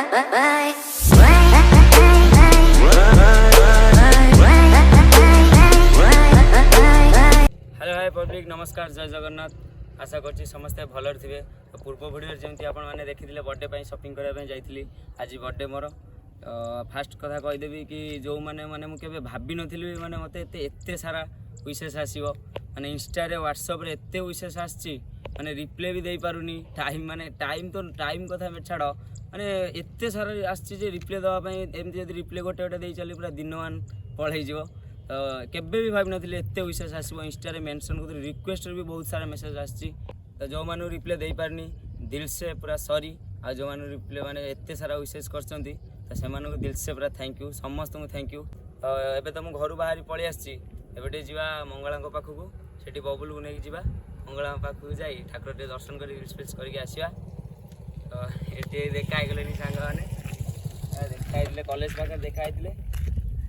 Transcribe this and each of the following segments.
Hello hi public नमस्कार जय जगन्नाथ आशा करछि समस्ते भलर थिबे। पूर्व वीडियो जेमती आपण माने देखिथिले बर्थडे पई शॉपिंग करबा पई जाईथिली आज बर्थडे मोर फास्ट कथा कहि देबी कि जो माने माने मु केबे भाबी नथिली माने मते एते सारा विशेष आसीबो माने इंस्टा रे व्हाट्सएप रे एते विशेष आछि माने रिप्लाई भी देई पारुनी टाइम तो टाइम कथा में छाड़ माने एते सारा आछि जे रिप्लाई दवा पई एमती जदी रिप्लाई गोटे गोटे देई चली पूरा दिनमान पळै जिवो। तो केबे भी भाव नी एत विशेष आसो इंस्टा मेंशन कर रिक्वेस्ट भी बहुत सारा मेसेज आसी तो जो मैंने रिप्लाई दे पारनी दिल से पूरा सॉरी आ जो मैंने रिप्लाई माने एत सारा विशेष कर तो से दिल से पूरा थैंक यू समस्त को थैंक यू। तो एबे तो मुझे घर बाहरी पलि आसी जा मंगला पाखक से बबुल को लेकिन जा मंगला पाखक जाई ठाकुर टे दर्शन कर रिल्स करके आसवा। तो ये देखाई गले सांग मैंने देखाई कॉलेज पाखे देखाई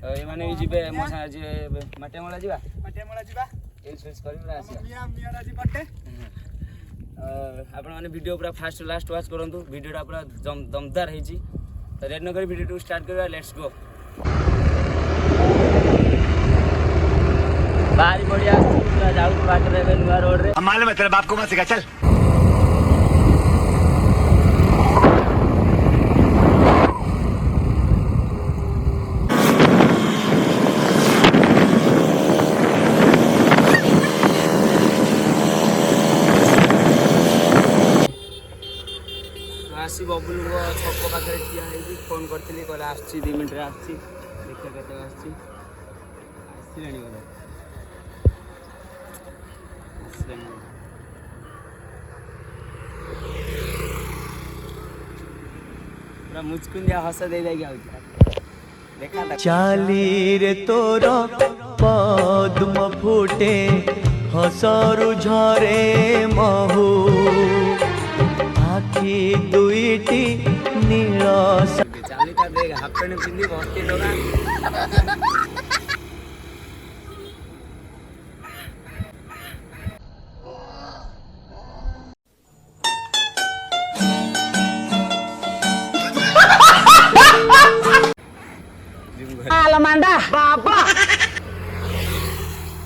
ये माने भी जीवे मो सा जे माटेमला जीवा ए स्विच करी पूरा आसी मिया राजी बटे आपण माने वीडियो पूरा फास्ट लास्ट वाच करंतु वीडियोटा पूरा दमदार है जी। तो रेड नगर वीडियो टू स्टार्ट करवा लेट्स गो। बारी बढ़िया पूरा जाऊ बात रे नुआ रोड रे मालूम है तेरे बाप को मत सिखा चल। आसी बबुल छक पाखे ठिया है फोन करी कहले आसी 2 मिनट आसी देखा के आसी पूरा मुचकुंदिया हस दे देखा चाली रे तोर पद्म फुटे हसरु झरे महू आखि दुईटी नील चालीटा देख हाफ पैंट पिंधि बस्ती लगा Halo Manda, बाबा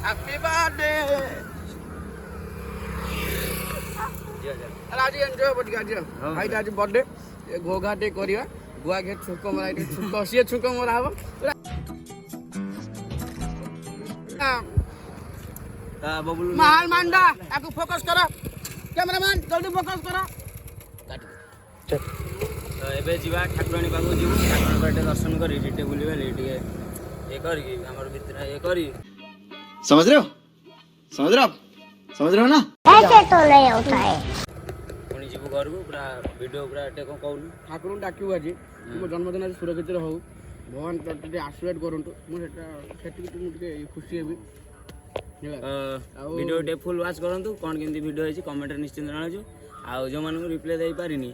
हैप्पी बर्थडे आज एंजॉय बट गाजी भाई आज बर्थडे ए गोगाटे करिया गुआ के छुक मरा छुक सी छुक मरा हबो बबुल माल मांडा आको फोकस करो कैमरामैन जल्दी फोकस करो तो एबे जीवा ठाकुराणी पाखु जीव ठाकुर बाटे दर्शन करी रीटे बुलिबे लीटे ये करी हमर भीतर ये करी समझ रहे हो ना ऐसे तो नहीं होता है। पुणी जीव घर को पूरा वीडियो पूरा एटे को कहू ठाकुर डाकियो आज मो जन्मदिन आज सुरक्षित रहू भगवान तते आशीर्वाद करंतु मो सेटा सेठी खुशी हेबी वीडियो टे फुल वॉच करंतु कोन केमती वीडियो है कमेंट रे निश्चित जणाजु आ जो मानू रिप्लाई दे पारिनी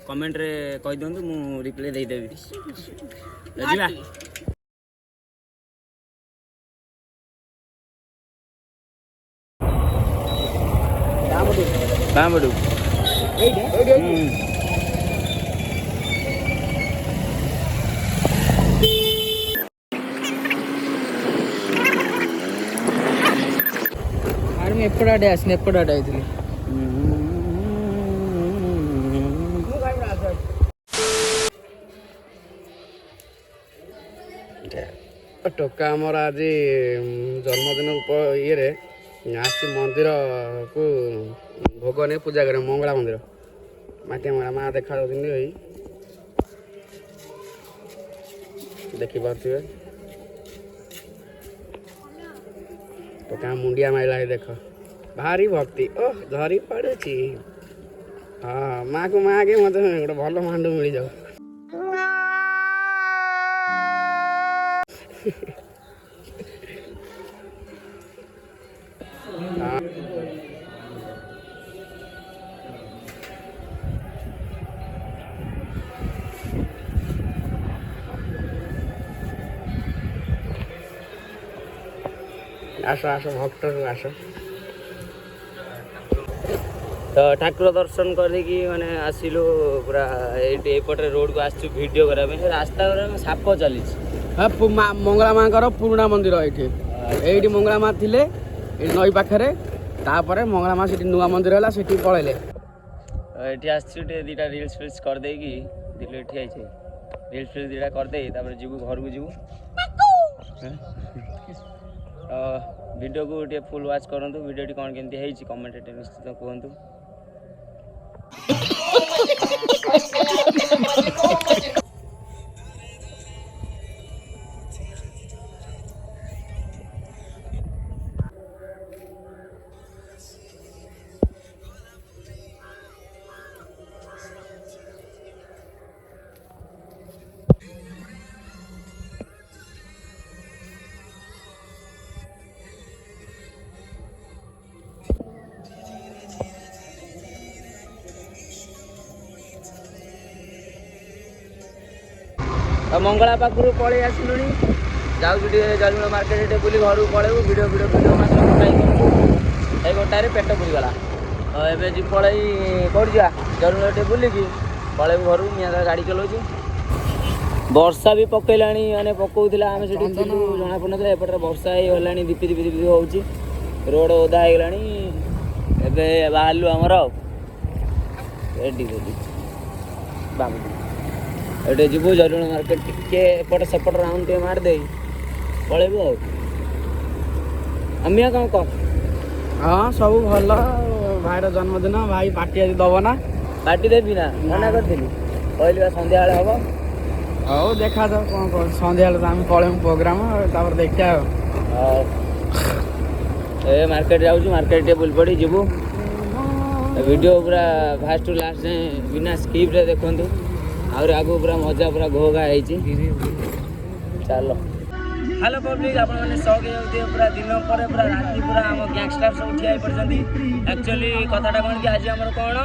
कमेंट रे कहि दंतु मु रिप्लाई दे देबी बुझिला। बामडू आर में एपड़ा डे आसने एपड़ा डे आइतली टोका आमर आज जन्मदिन ये आसी मंदिर को भोग नहीं पूजा करे मंगला मंदिर माटी मंगला माँ देखा देखी पारे टोका मुंडिया माइला है देख भारी भक्ति ओह धरी पड़े हाँ माँ को माँ के मत गोटे भल मांडू मिल जाओ आसो आसो भक्त आसो तो ठाकुर दर्शन करके मैंने आसिलु पूरा एपटे रोड को आसचु वीडियो करबे रास्ता साप चली मंगला माँ पुराणा मंदिर ये मंगला माँ थे नई पाखे तापर मंगला माँ से नुआ मंदिर है से पलैले ये आसचु दीटा रिल्स फिल्स कर देकी दिल्ली ये रिल्स फिल्स दीटा करदे जीवु घर को जीवु वीडियो को टे फुल वाच करंतु वीडियो कौन केमती है कमेंट निश्चित कहतु मंगला पाखु पलि आसलु जाऊँ जलमूल मार्केट बुली घर पलू वीडियो वीडियो वीडियो मास गोटारे पेट बुरीगला एवं जी पल कौट जा जलमूल बुलिकी पलू घर मियाँ गाड़ी चलाऊँ वर्षा भी पकईला मैंने पकाला आम से जना पड़ा एपटे वर्षा होगा दीपी दीपी दीपी हो रोड ओदा होगा एवं बाहर आमर रेडी रेडी बाबू ये जीवु जरुण मार्केट टिके एपट सेपट राउंड टे मारदे पलैबू आमिया कौन कह हाँ सब भल भाईर जन्मदिन भाई पार्टी आज दब ना पार्टी देवी ना मना करी कहली सन्ध्या हम हौ देखा जाओ कौन कौन सन्ध्या आम पलैमु प्रोग्राम देखा ए मार्केट जाऊँ मार्केट टे बुल पड़ी जीवु वीडियो पूरा फास्ट टू लास्ट जाए बिना स्किप रे देखंतु आउर आगु पूरा मजा पूरा घोघा है चलो हेलो पब्लिक आप शौक हो पूरा दिन पर पूरा राति पूरा आम गैंगस्टर सब ठिया पड़ती एक्चुअली कथाटा कौन कि आज आम कौन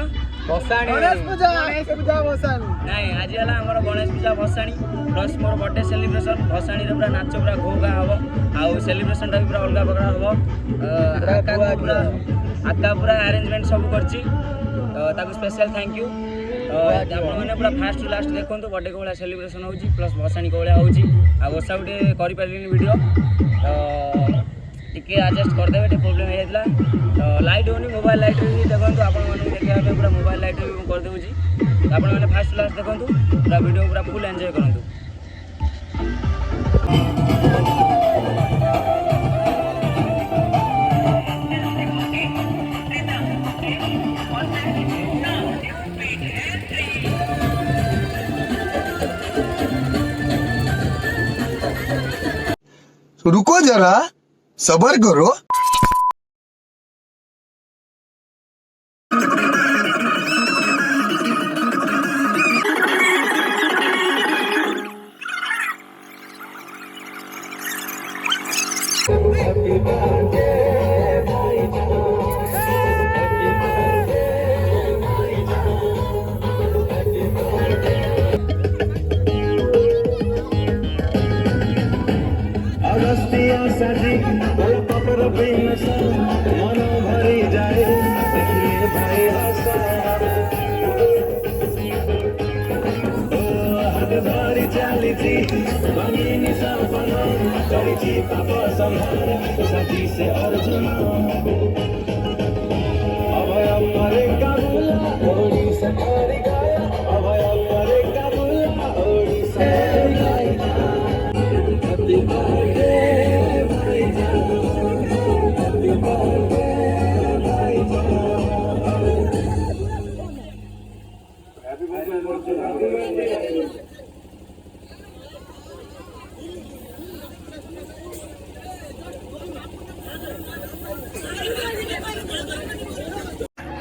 नाई आज है आम गणेश पूजा भसाणी प्लस मोर बर्थडे सेलिब्रेशन भसाणी पूरा नाच पूरा घोघा हम आउ सेलिब्रेशन भी पूरा अलग प्रकार पूरा आका पूरा अरेंजमेंट सब कर स्पेशल थैंक यू आपने पूरा फास्ट टू लास्ट देखो बर्थडे को भाया सेलिब्रेशन हो प्लस भसाणी को भाया होसा गोटे करें वीडियो टी आडजस्ट करदे टे प्रोब्लेम होता तो लाइट होनी मोबाइल लाइट भी देखो आपको देखा पूरा मोबाइल लाइट भी करदेवि आपने फास्ट टू लास्ट देखो पूरा वीडियो पूरा फुल एंजॉय करूँ रुको जरा सबर करो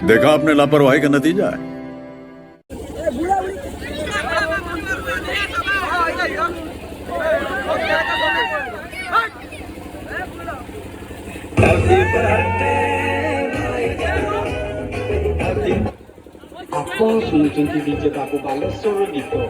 देखा आपने लापरवाही का नतीजा है। Apa sunucun DJ Babu Balas suruh gitu.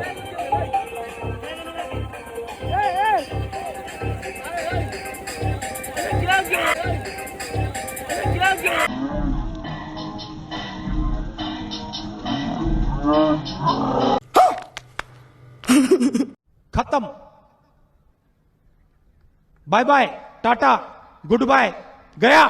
खत्म। Bye bye, tata, goodbye, गया।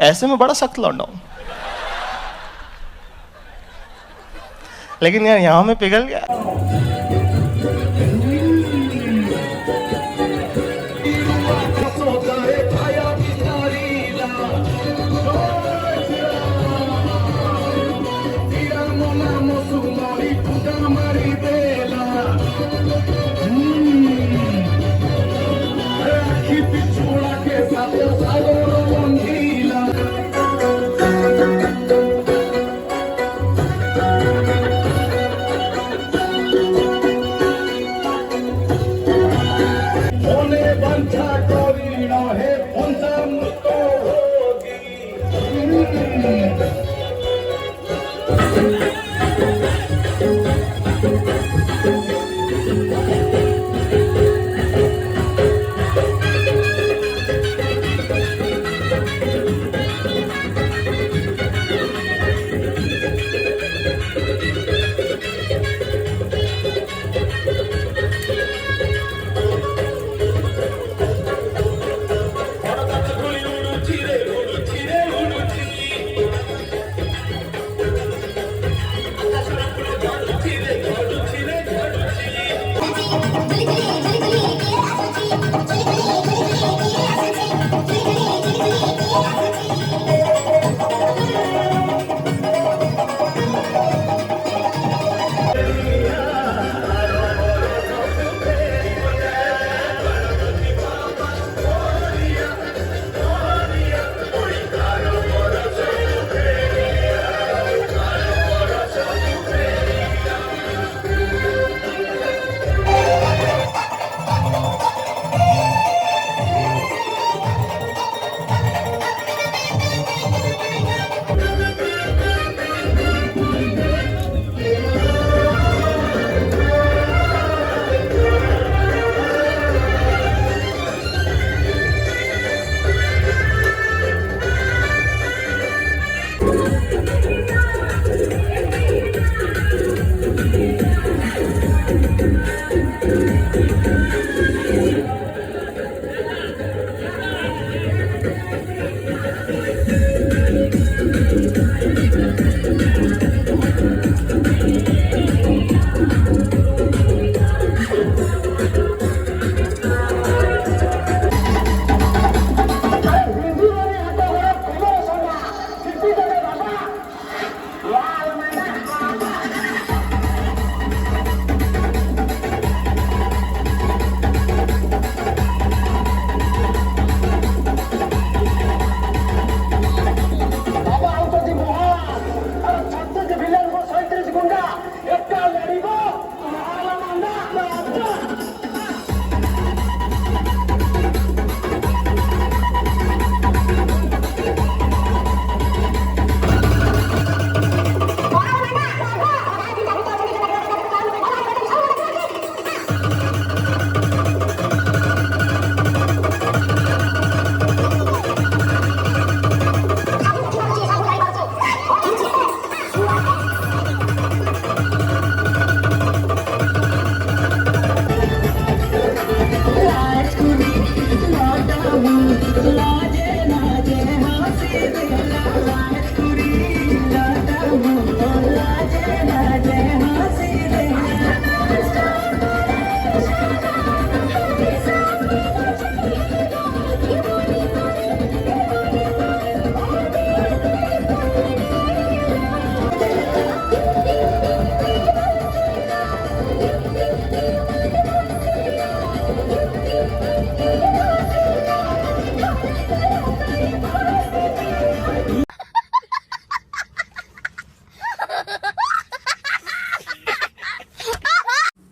ऐसे में बड़ा सख्त लौंडा हूं, लेकिन यार यहाँ में पिघल गया।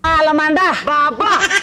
Alamanda, Bapak.